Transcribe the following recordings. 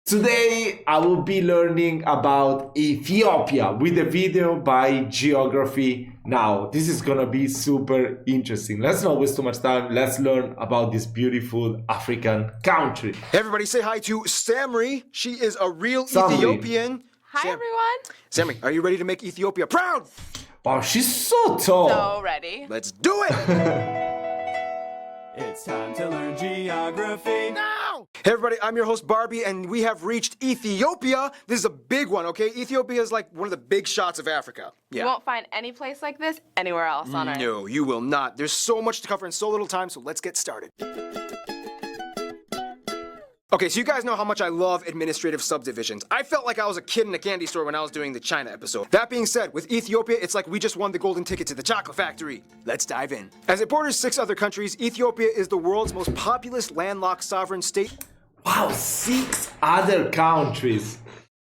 Today, I will be learning about Ethiopia with a video by Geography Now. This is gonna be super interesting. Let's not waste too much time. Let's learn about this beautiful African country. Hey everybody, say hi to Samri. She is a real Samri. Ethiopian. Hi, everyone. Samri, are you ready to make Ethiopia proud? Wow, she's so tall. So ready. Let's do it! It's time to learn geography. Now! Hey everybody, I'm your host Barbie, and we have reached Ethiopia. This is a big one, okay? Ethiopia is like one of the big shots of Africa. You won't find any place like this anywhere else on Earth. No, you will not. There's so much to cover in so little time, so let's get started. Okay, so you guys know how much I love administrative subdivisions. I felt like I was a kid in a candy store when I was doing the China episode. That being said, with Ethiopia, it's like we just won the golden ticket to the chocolate factory. Let's dive in. As it borders 6 other countries, Ethiopia is the world's most populous landlocked sovereign state. Wow, 6 other countries.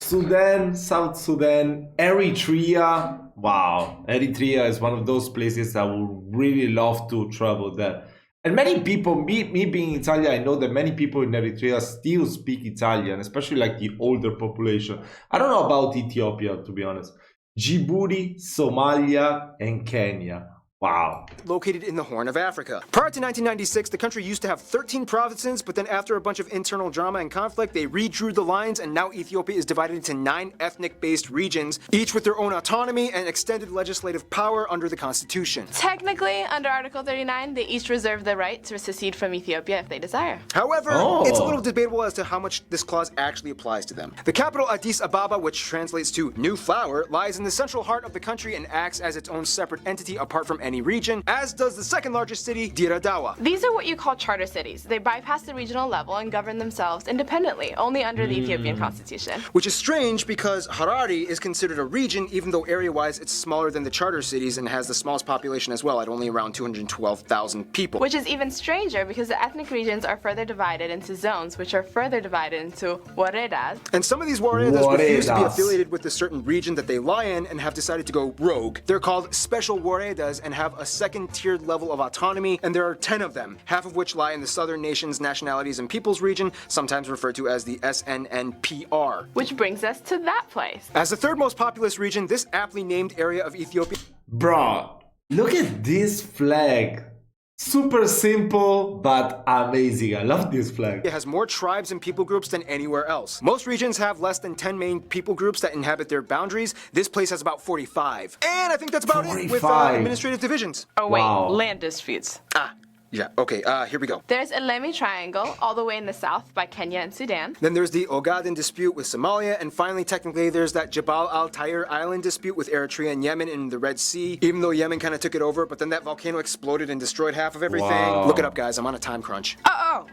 Sudan, South Sudan, Eritrea. Wow, Eritrea is one of those places I would really love to travel there. And many people, me being Italian, I know that many people in Eritrea still speak Italian, especially like the older population. I don't know about Ethiopia, to be honest. Djibouti, Somalia, and Kenya. Wow. Located in the Horn of Africa. Prior to 1996, the country used to have 13 provinces, but then after a bunch of internal drama and conflict, they redrew the lines, and now Ethiopia is divided into 9 ethnic-based regions, each with their own autonomy and extended legislative power under the constitution. Technically, under Article 39, they each reserve the right to secede from Ethiopia if they desire. However, it's a little debatable as to how much this clause actually applies to them. The capital Addis Ababa, which translates to New Flower, lies in the central heart of the country and acts as its own separate entity apart from any region, as does the second largest city, Dire Dawa. These are what you call charter cities. They bypass the regional level and govern themselves independently, only under the Ethiopian constitution. Which is strange because Harare is considered a region, even though area-wise it's smaller than the charter cities and has the smallest population as well, at only around 212,000 people. Which is even stranger because the ethnic regions are further divided into zones, which are further divided into waredas. And some of these waredas refuse to be affiliated with a certain region that they lie in and have decided to go rogue. They're called special waredas and have a second-tiered level of autonomy, and there are 10 of them, half of which lie in the Southern Nations, Nationalities, and Peoples region, sometimes referred to as the SNNPR. Which brings us to that place. As the third most populous region, this aptly named area of Ethiopia... Bro, look at this flag. Super simple, but amazing. I love this flag. It has more tribes and people groups than anywhere else. Most regions have less than 10 main people groups that inhabit their boundaries. This place has about 45. And I think that's about it with administrative divisions. Oh wait, Wow. land disputes. Yeah, okay, here we go. There's a Lemi Triangle, all the way in the south by Kenya and Sudan. Then there's the Ogaden dispute with Somalia, and finally, technically, there's that Jabal al-Tayr Island dispute with Eritrea and Yemen in the Red Sea, even though Yemen kind of took it over, but then that volcano exploded and destroyed half of everything. Wow. Look it up, guys, I'm on a time crunch.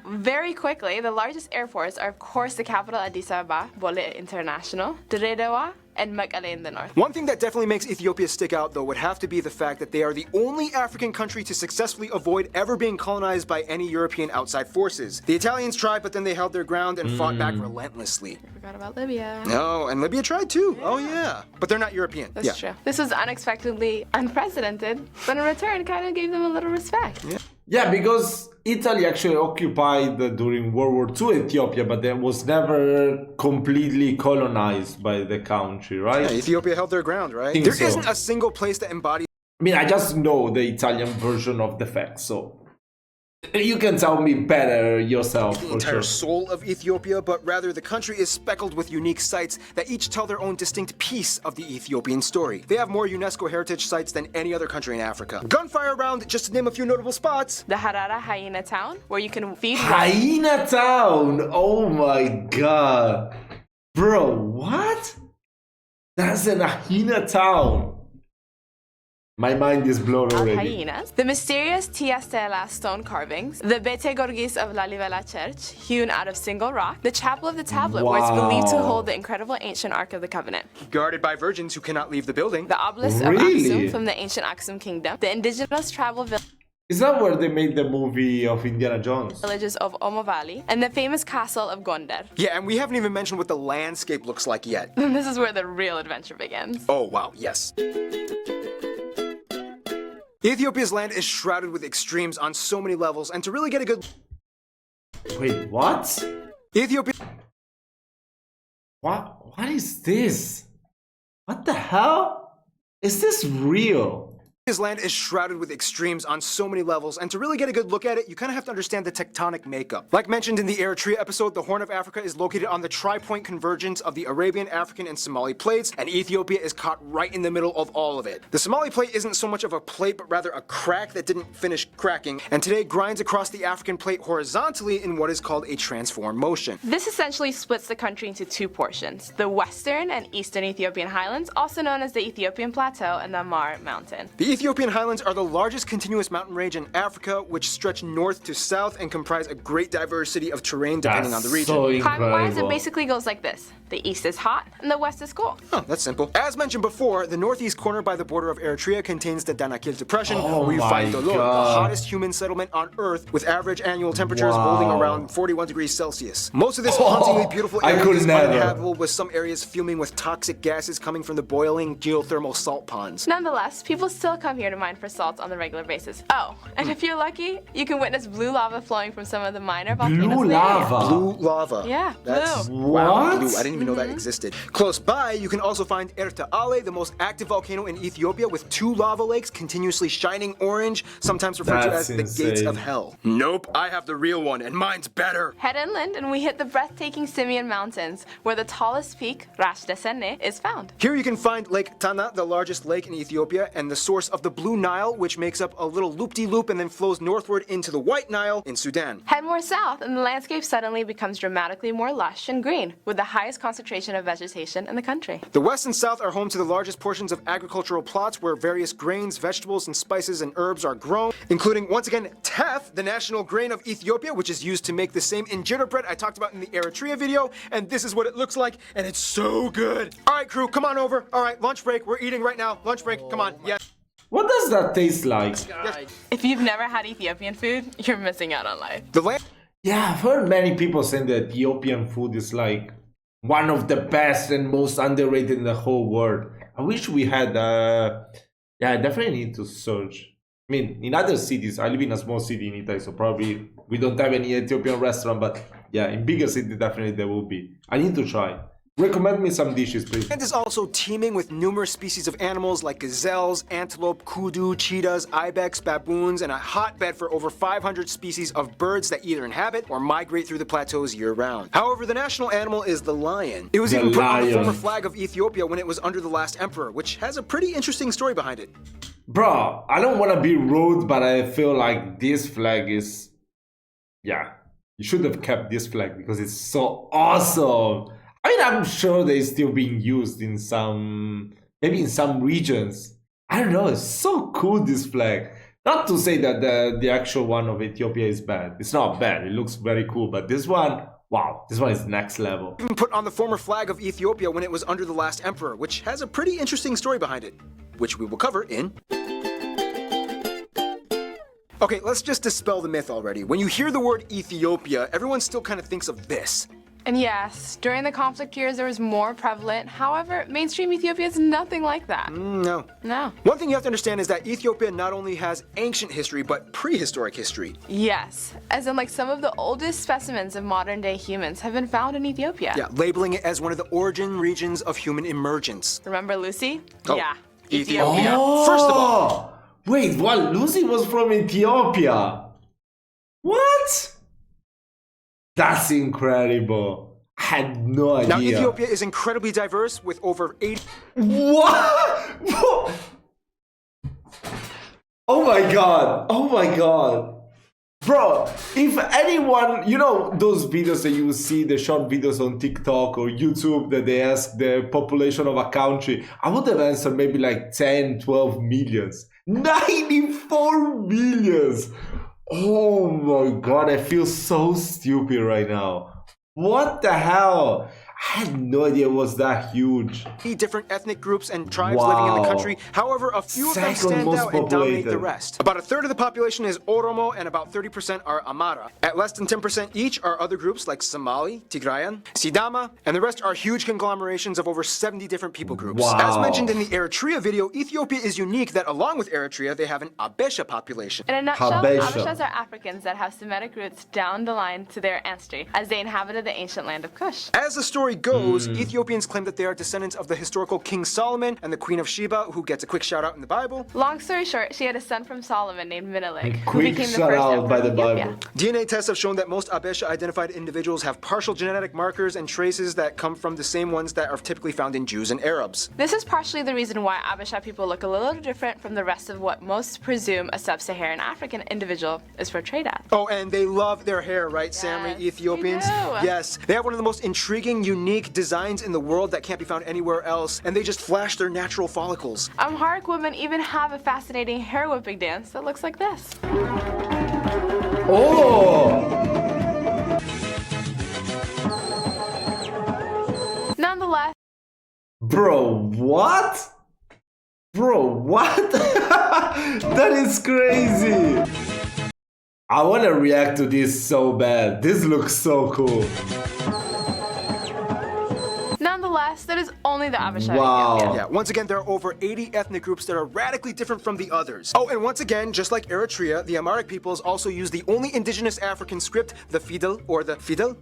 Very quickly, the largest airports are of course the capital Addis Ababa, Bole International, Dire and Mekelle in the north. One thing that definitely makes Ethiopia stick out, though, would have to be the fact that they are the only African country to successfully avoid ever being colonized by any European outside forces. The Italians tried, but then they held their ground and fought back relentlessly. I forgot about Libya. No, and Libya tried too. Oh yeah, but they're not European. That's true. This was unexpectedly unprecedented, but in return kind of gave them a little respect. Yeah, because Italy actually occupied during World War II Ethiopia, but then was never completely colonized by the country, right? Yeah, Ethiopia held their ground, right? Think There so. isn't a single place that embodies... I mean, I just know the Italian version of the facts, so you can tell me better yourself, the for entire sure. soul of Ethiopia, but rather the country is speckled with unique sites that each tell their own distinct piece of the Ethiopian story. They have more UNESCO heritage sites than any other country in Africa. Gunfire round, just to name a few notable spots. The Harara Hyena Town, where you can feed Hyena Town! Oh my god. Bro, what? That's an Hyena Town. My mind is blown already. hyenas. The mysterious Tia Stella stone carvings. The Bete Gorgis of Lalibela Church, hewn out of single rock. The Chapel of the Tablet, where it's believed to hold the incredible ancient Ark of the Covenant. Guarded by virgins who cannot leave the building. The obelisk of Aksum from the ancient Aksum Kingdom. The indigenous tribal Is that where they made the movie of Indiana Jones? villages of Omo Valley. And the famous castle of Gondar. Yeah, and we haven't even mentioned what the landscape looks like yet. This is where the real adventure begins. Oh, wow, yes. Ethiopia's land is shrouded with extremes on so many levels, and to really get a good... Wait, what? Ethiopia... What is this? What the hell? Is this real? His land is shrouded with extremes on so many levels, and to really get a good look at it, you kind of have to understand the tectonic makeup. Like mentioned in the Eritrea episode, the Horn of Africa is located on the tri-point convergence of the Arabian, African, and Somali plates, and Ethiopia is caught right in the middle of all of it. The Somali plate isn't so much of a plate, but rather a crack that didn't finish cracking, and today grinds across the African plate horizontally in what is called a transform motion. This essentially splits the country into two portions, the western and eastern Ethiopian highlands, also known as the Ethiopian Plateau and the Amar Mountain. The Ethiopian highlands are the largest continuous mountain range in Africa, which stretch north to south and comprise a great diversity of terrain depending on the region. So incredible. Climate-wise, it basically goes like this. The east is hot and the west is cold. Oh, that's simple. As mentioned before, the northeast corner by the border of Eritrea contains the Danakil Depression, where you find Dolor, the hottest human settlement on Earth, with average annual temperatures holding around 41 degrees Celsius. Most of this hauntingly beautiful area is uninhabitable, with some areas fuming with toxic gases coming from the boiling geothermal salt ponds. Nonetheless, people still come here to mine for salt on a regular basis. Oh, and if you're lucky, you can witness blue lava flowing from some of the minor volcanoes. Blue lava? Blue lava. Yeah, That's, blue. Wow, blue. I didn't even know that existed. Close by, you can also find Erta Ale, the most active volcano in Ethiopia, with 2 lava lakes continuously shining orange, sometimes referred to as the gates of hell. Nope, I have the real one, and mine's better. Head inland and we hit the breathtaking Simeon Mountains, where the tallest peak, Rash Desene, is found. Here you can find Lake Tana, the largest lake in Ethiopia, and the source of the Blue Nile, which makes up a little loop-de-loop and then flows northward into the White Nile in Sudan. Head more south and the landscape suddenly becomes dramatically more lush and green, with the highest concentration of vegetation in the country. The west and south are home to the largest portions of agricultural plots where various grains, vegetables, and spices and herbs are grown, including, once again, teff, the national grain of Ethiopia, which is used to make the same injera bread I talked about in the Eritrea video, and this is what it looks like, and it's so good. All right, crew, come on over. All right, lunch break. We're eating right now. Lunch break, come on. Yeah. What does that taste like? If you've never had Ethiopian food, you're missing out on life. The land. Yeah, I've heard many people saying that Ethiopian food is like one of the best and most underrated in the whole world. I wish we had, yeah, I definitely need to search. I mean, in other cities, I live in a small city in Italy, so probably we don't have any Ethiopian restaurant, but yeah, in bigger cities, definitely there will be. I need to try. Recommend me some dishes, please. Land is also teeming with numerous species of animals like gazelles, antelope, kudu, cheetahs, ibex, baboons, and a hotbed for over 500 species of birds that either inhabit or migrate through the plateaus year-round. However, the national animal is the lion. It was even put on the former flag of Ethiopia when it was under the last emperor, which has a pretty interesting story behind it. Bro, I don't want to be rude, but I feel like this flag is... Yeah, you should have kept this flag because it's so awesome. I mean, I'm sure they're still being used in some, maybe in some regions. I don't know, it's so cool, this flag. Not to say that the actual one of Ethiopia is bad. It's not bad, it looks very cool, but this one, wow, this one is next level. Even put on the former flag of Ethiopia when it was under the last emperor, which has a pretty interesting story behind it, which we will cover in... Okay, let's just dispel the myth already. When you hear the word Ethiopia, everyone still kind of thinks of this. And yes, during the conflict years there was more prevalent. However, mainstream Ethiopia is nothing like that. No. One thing you have to understand is that Ethiopia not only has ancient history, but prehistoric history. Yes, as in like some of the oldest specimens of modern day humans have been found in Ethiopia. Yeah, labeling it as one of the origin regions of human emergence. Remember Lucy? Oh, Yeah, Ethiopia. Oh, First of all. Wait, what? Lucy was from Ethiopia? What? That's incredible. I had no idea. Now, Ethiopia is incredibly diverse with over 80... What? Oh my god. Oh my god. Bro, if anyone, you know those videos that you see, the short videos on TikTok or YouTube that they ask the population of a country, I would have answered maybe like 10, 12 millions. 94 millions. Oh my god, I feel so stupid right now. What the hell? I had no idea it was that huge. Different ethnic groups and tribes living in the country. However, a few of them stand out and dominate the rest. About a third of the population is Oromo and about 30% are Amara. At less than 10% each are other groups like Somali, Tigrayan, Sidama, and the rest are huge conglomerations of over 70 different people groups. As mentioned in the Eritrea video, Ethiopia is unique that along with Eritrea, they have an Abesha population. In a nutshell, Habeshas are Africans that have Semitic roots down the line to their ancestry, as they inhabited the ancient land of Kush. As the story story goes, Ethiopians claim that they are descendants of the historical King Solomon and the Queen of Sheba, who gets a quick shout out in the Bible. Long story short, she had a son from Solomon named Menelik, who Quick became the shout first out emperor by of the Ethiopia. Bible. DNA tests have shown that most Abesha-identified individuals have partial genetic markers and traces that come from the same ones that are typically found in Jews and Arabs. This is partially the reason why Abisha people look a little different from the rest of what most presume a sub-Saharan African individual is portrayed as. Oh, and they love their hair, right, Sammy? Yes, Ethiopians? they do. Yes. They have one of the most intriguing, unique designs in the world that can't be found anywhere else, and they just flash their natural follicles. Amharic women even have a fascinating hair whipping dance that looks like this. Oh! Nonetheless, Bro, what? Bro, what? That is crazy. I want to react to this so bad. This looks so cool. that is only the Abisha. Wow. Yeah, once again, there are over 80 ethnic groups that are radically different from the others. Oh, and once again, just like Eritrea, the Amharic peoples also use the only indigenous African script, the Fidel, or the Fidel?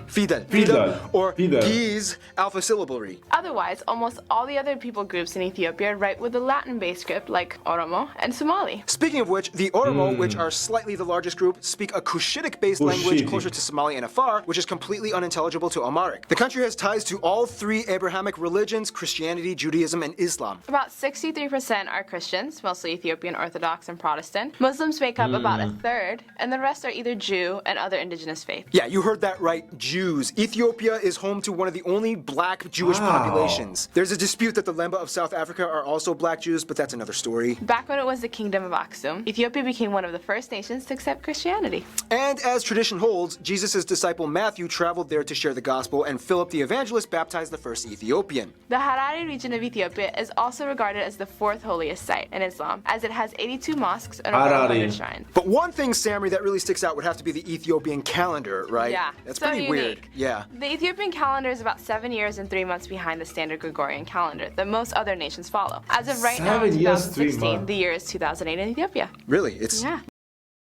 Fidel, or Giz alpha syllabary. Otherwise, almost all the other people groups in Ethiopia write with a Latin-based script like Oromo and Somali. Speaking of which, the Oromo, which are slightly the largest group, speak a Cushitic-based language closer to Somali and Afar, which is completely unintelligible to Amharic. The country has ties to all three Abrahamic religions, Christianity, Judaism, and Islam. About 63% are Christians, mostly Ethiopian Orthodox and Protestant. Muslims make up about a third, and the rest are either Jew and other indigenous faiths. Yeah, you heard that right. Jews. Ethiopia is home to one of the only black Jewish populations. There's a dispute that the Lemba of South Africa are also black Jews, but that's another story. Back when it was the Kingdom of Aksum, Ethiopia became one of the first nations to accept Christianity. And as tradition holds, Jesus' disciple Matthew traveled there to share the gospel, and Philip the Evangelist baptized the first Ethiopian. The Harari region of Ethiopia is also regarded as the fourth holiest site in Islam, as it has 82 mosques and over 100 shrines. But one thing, Samri, that really sticks out would have to be the Ethiopian calendar, right? Yeah, that's so pretty unique. weird. Yeah. The Ethiopian calendar is about 7 years and 3 months behind the standard Gregorian calendar that most other nations follow. As of right now, in 2016, the year is 2008 in Ethiopia. Really? It's yeah.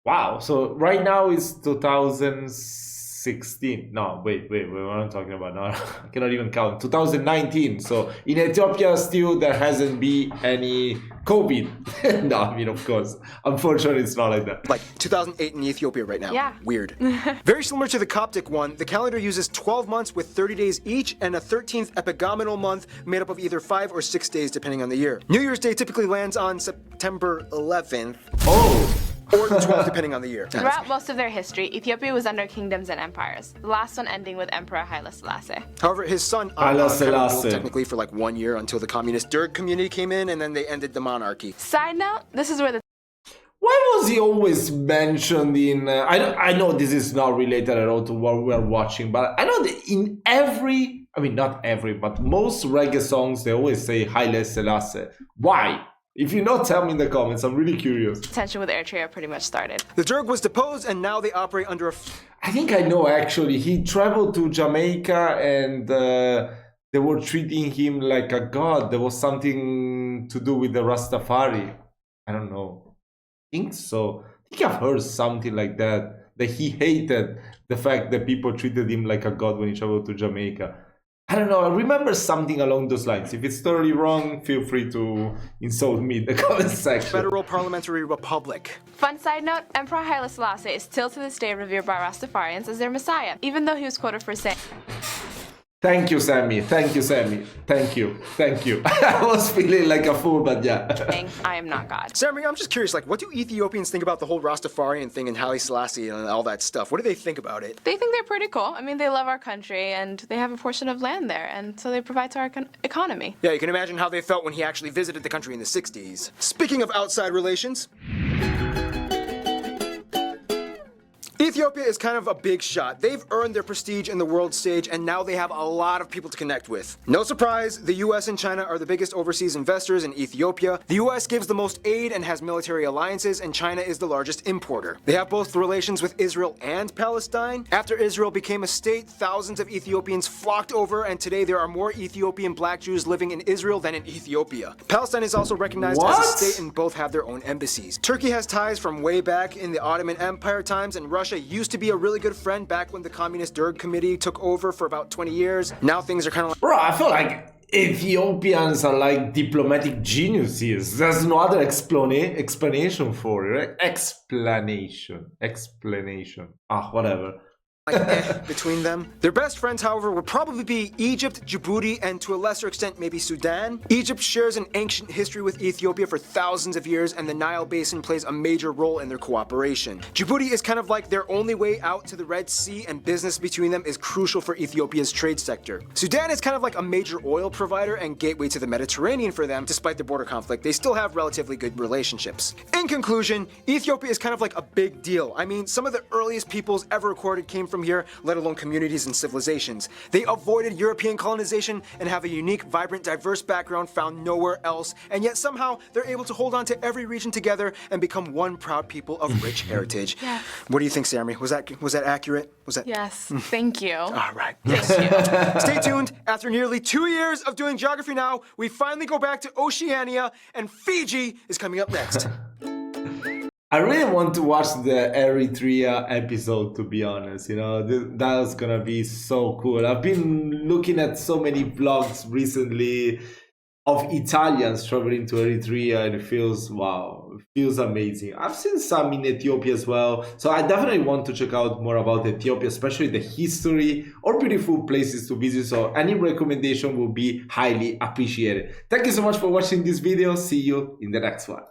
Wow. So right now is 2016. No, wait, what am I talking about now? I cannot even count. 2019. So in Ethiopia still there hasn't been any COVID. No, I mean, of course. Unfortunately, it's not like that. like 2008 in Ethiopia right now. Yeah. Weird. Very similar to the Coptic one, the calendar uses 12 months with 30 days each and a 13th epigomenal month made up of either 5 or 6 days depending on the year. New Year's Day typically lands on September 11th. Oh. Or the 12th depending on the year. Throughout most of their history, Ethiopia was under kingdoms and empires, the last one ending with Emperor Haile Selassie. However, his son Haile kind of ruled Selassie. technically for like 1 year until the communist Derg community came in and then they ended the monarchy. Side note, this is where the Why was he always mentioned in... I know this is not related at all to what we're watching, but I know that in every... I mean, not every, but most reggae songs, they always say Haile Selassie. Why? If you not tell me in the comments, I'm really curious. tension with Eritrea pretty much started. The Derg was deposed and now they operate under a... I think I know, actually. He traveled to Jamaica and they were treating him like a god. There was something to do with the Rastafari. I don't know. I think so. I think I've heard something like that. That he hated the fact that people treated him like a god when he traveled to Jamaica. I don't know. I remember something along those lines. If it's totally wrong, feel free to insult me in the comment section. Federal Parliamentary Republic. Fun side note, Emperor Haile Selassie is still to this day revered by Rastafarians as their messiah, even though he was quoted for saying, Thank you, Sammy. Thank you, Sammy. Thank you. Thank you. I was feeling like a fool, but yeah. I am not God. Samri, I'm just curious, like, what do Ethiopians think about the whole Rastafarian thing and Haile Selassie and all that stuff? What do they think about it? They think they're pretty cool. I mean, they love our country and they have a portion of land there, and so they provide to our economy. Yeah, you can imagine how they felt when he actually visited the country in the 60s. Speaking of outside relations, Ethiopia is kind of a big shot. They've earned their prestige in the world stage and now they have a lot of people to connect with. No surprise, the US and China are the biggest overseas investors in Ethiopia. The US gives the most aid and has military alliances, and China is the largest importer. They have both relations with Israel and Palestine. After Israel became a state, thousands of Ethiopians flocked over, and today there are more Ethiopian black Jews living in Israel than in Ethiopia. Palestine is also recognized as a state and both have their own embassies. Turkey has ties from way back in the Ottoman Empire times, and Russia used to be a really good friend back when the Communist Derg Committee took over for about 20 years. Now things are kind of like... Bro, I feel like Ethiopians are like diplomatic geniuses. There's no other explanation for it. Explanation. Whatever. between them. Their best friends, however, would probably be Egypt, Djibouti, and to a lesser extent, maybe Sudan. Egypt shares an ancient history with Ethiopia for thousands of years, and the Nile Basin plays a major role in their cooperation. Djibouti is kind of like their only way out to the Red Sea, and business between them is crucial for Ethiopia's trade sector. Sudan is kind of like a major oil provider and gateway to the Mediterranean for them. Despite the border conflict, they still have relatively good relationships. In conclusion, Ethiopia is kind of like a big deal. I mean, some of the earliest peoples ever recorded came from here, let alone communities and civilizations. They avoided European colonization and have a unique, vibrant, diverse background found nowhere else, and yet somehow they're able to hold on to every region together and become one proud people of rich heritage. Yeah. What do you think, Sammy? Was that accurate? Was that? Yes, thank you. All right. Yes. Stay tuned. After nearly 2 years of doing Geography Now, we finally go back to Oceania, and Fiji is coming up next. I really want to watch the Eritrea episode, to be honest. You know, that's gonna be so cool. I've been looking at so many vlogs recently of Italians traveling to Eritrea, and it feels, wow, it feels amazing. I've seen some in Ethiopia as well, so I definitely want to check out more about Ethiopia, especially the history or beautiful places to visit. So any recommendation will be highly appreciated. Thank you so much for watching this video. See you in the next one.